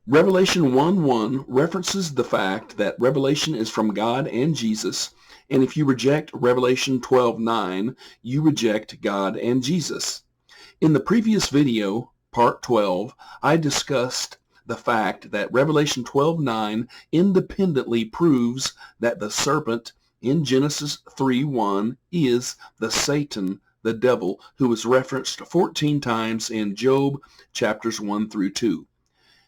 Revelation 1:1 references the fact that revelation is from God and Jesus, and if you reject Revelation 12:9, you reject God and Jesus. In the previous video, part 12, I discussed the fact that Revelation 12:9 independently proves that the serpent in Genesis 3:1 is the Satan, the devil, who is referenced 14 times in Job chapters 1 through 2.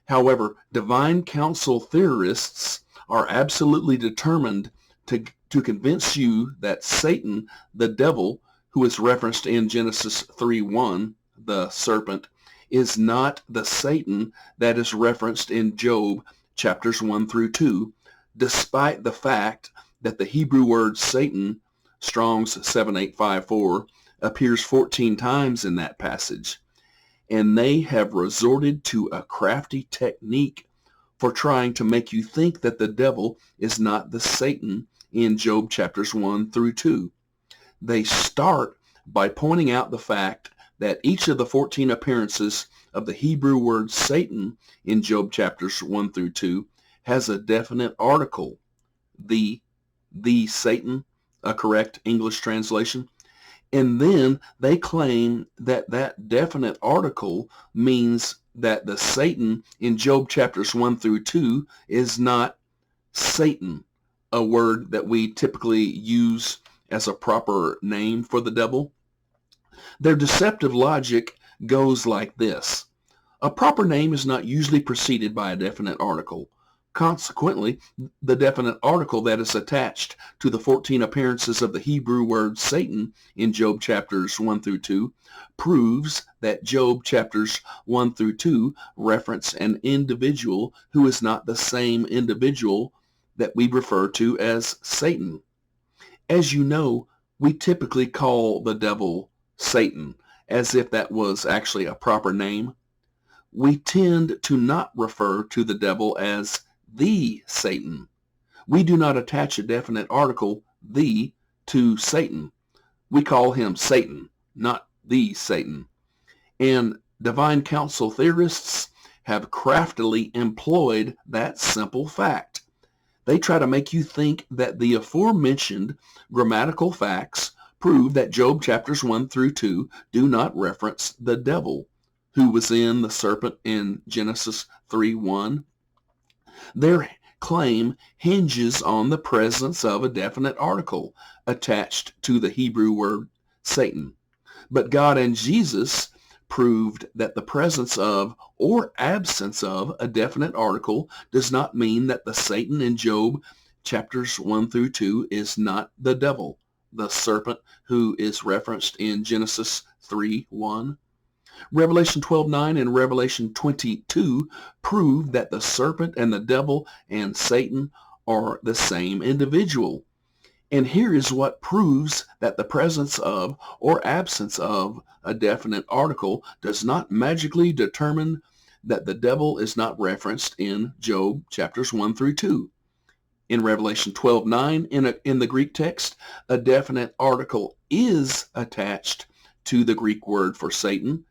However, divine council theorists are absolutely determined to convince you that Satan, the devil, who is referenced in Genesis 3:1, the serpent, is not the Satan that is referenced in Job chapters 1 through 2, despite the fact that the Hebrew word Satan, Strong's 7854, appears 14 times in that passage. And they have resorted to a crafty technique for trying to make you think that the devil is not the Satan in Job chapters 1 through 2. They start by pointing out the fact that each of the 14 appearances of the Hebrew word Satan in Job chapters 1 through 2 has a definite article, the Satan, a correct English translation. And then they claim that that definite article means that the Satan in Job chapters 1 through 2 is not Satan, a word that we typically use as a proper name for the devil. Their deceptive logic goes like this. A proper name is not usually preceded by a definite article. Consequently, the definite article that is attached to the 14 appearances of the Hebrew word Satan in Job chapters 1 through 2 proves that Job chapters 1 through 2 reference an individual who is not the same individual that we refer to as Satan. As you know, we typically call the devil Satan, as if that was actually a proper name. We tend to not refer to the devil as the Satan. We do not attach a definite article, the, to Satan. We call him Satan, not the Satan. And divine council theorists have craftily employed that simple fact. They try to make you think that the aforementioned grammatical facts prove that Job chapters 1 through 2 do not reference the devil, who was in the serpent in Genesis 3:1. Their claim hinges on the presence of a definite article attached to the Hebrew word Satan. But God and Jesus proved that the presence of or absence of a definite article does not mean that the Satan in Job chapters 1 through 2 is not the devil, the serpent who is referenced in Genesis 3:1. Revelation 12:9 and Revelation 22 prove that the serpent and the devil and Satan are the same individual. And here is what proves that the presence of or absence of a definite article does not magically determine that the devil is not referenced in Job chapters 1 through 2. In Revelation 12:9, in the Greek text, a definite article is attached to the Greek word for Satan.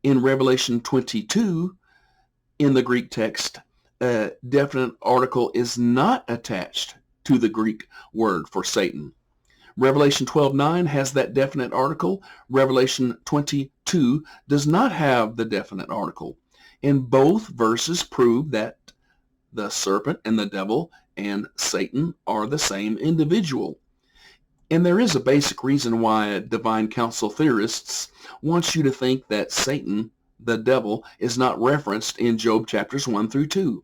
In Revelation 22, in the Greek text, a definite article is not attached to the Greek word for Satan. Revelation 12:9 has that definite article. Revelation 22 does not have the definite article. And both verses prove that the serpent and the devil and Satan are the same individual. And there is a basic reason why divine council theorists want you to think that Satan, the devil, is not referenced in Job chapters 1 through 2.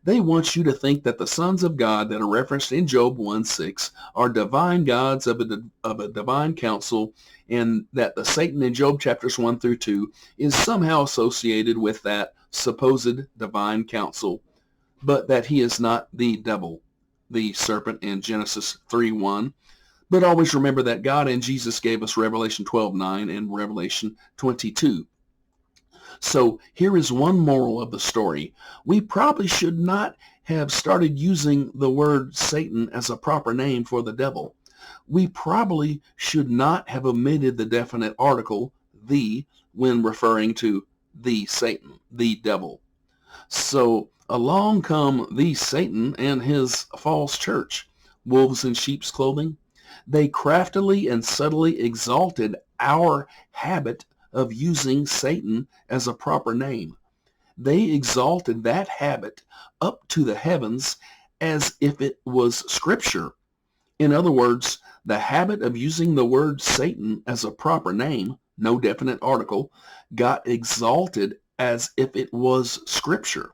They want you to think that the sons of God that are referenced in Job 1:6 are divine gods of a divine council, and that the Satan in Job chapters 1 through 2 is somehow associated with that supposed divine council, but that he is not the devil, the serpent in Genesis 3:1. But always remember that God and Jesus gave us Revelation 12:9 and Revelation 22. So here is one moral of the story. We probably should not have started using the word Satan as a proper name for the devil. We probably should not have omitted the definite article, the, when referring to the Satan, the devil. So along come the Satan and his false church, wolves in sheep's clothing. They craftily and subtly exalted our habit of using Satan as a proper name. They exalted that habit up to the heavens as if it was scripture. In other words, the habit of using the word Satan as a proper name, no definite article, got exalted as if it was scripture.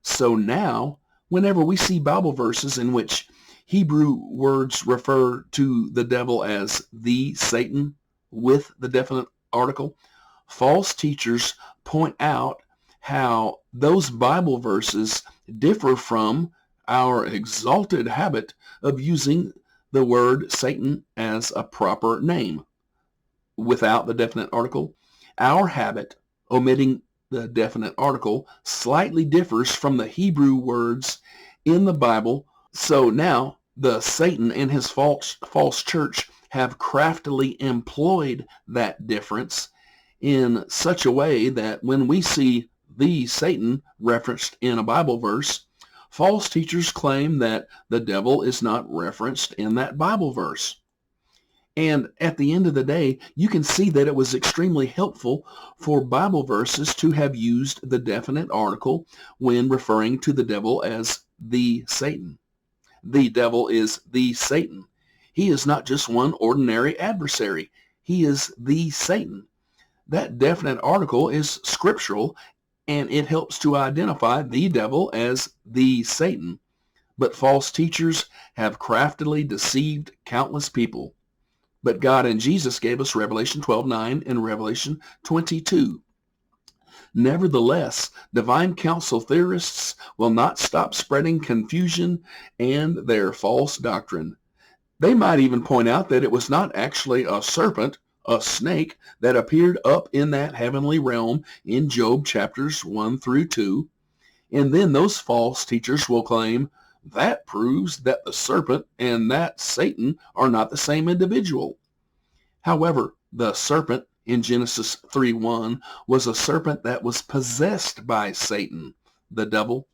So now, whenever we see Bible verses in which Hebrew words refer to the devil as the Satan with the definite article, false teachers point out how those Bible verses differ from our exalted habit of using the word Satan as a proper name without the definite article. Our habit, omitting the definite article, slightly differs from the Hebrew words in the Bible. So now the Satan and his false church have craftily employed that difference in such a way that when we see the Satan referenced in a Bible verse, false teachers claim that the devil is not referenced in that Bible verse. And at the end of the day, you can see that it was extremely helpful for Bible verses to have used the definite article when referring to the devil as the Satan. The devil is the Satan. He is not just one ordinary adversary. He is the Satan. That definite article is scriptural, and it helps to identify the devil as the Satan. But false teachers have craftily deceived countless people. But God and Jesus gave us Revelation 12:9 and Revelation 22. Nevertheless, divine council theorists will not stop spreading confusion and their false doctrine. They might even point out that it was not actually a serpent, a snake, that appeared up in that heavenly realm in Job chapters 1 through 2. And then those false teachers will claim that proves that the serpent and that Satan are not the same individual. However, the serpent in Genesis 3:1 was a serpent that was possessed by Satan, the devil.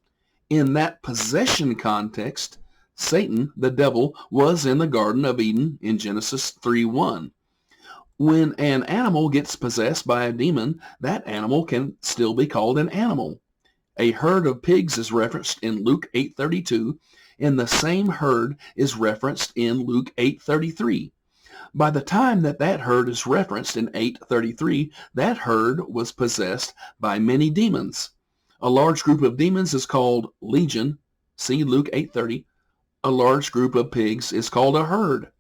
In that possession context, Satan, the devil, was in the Garden of Eden in Genesis 3:1. When an animal gets possessed by a demon, that animal can still be called an animal. A herd of pigs is referenced in Luke 8:32, and the same herd is referenced in Luke 8:33. By the time that herd is referenced in 8:33, that herd was possessed by many demons. A large group of demons is called legion. See Luke 8:30. A large group of pigs is called a herd.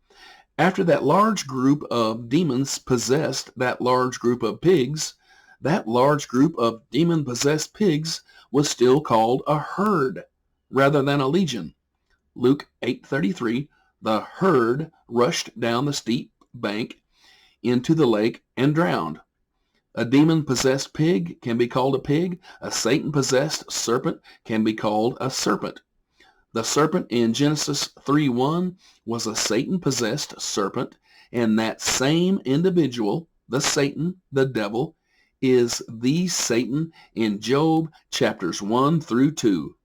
After that large group of demons possessed that large group of pigs, that large group of demon-possessed pigs was still called a herd rather than a legion. Luke 8:33, the herd rushed down the steep bank into the lake and drowned. A demon-possessed pig can be called a pig. A Satan-possessed serpent can be called a serpent. The serpent in Genesis 3:1 was a Satan-possessed serpent, and that same individual, the Satan, the devil, is the Satan in Job chapters 1 through 2.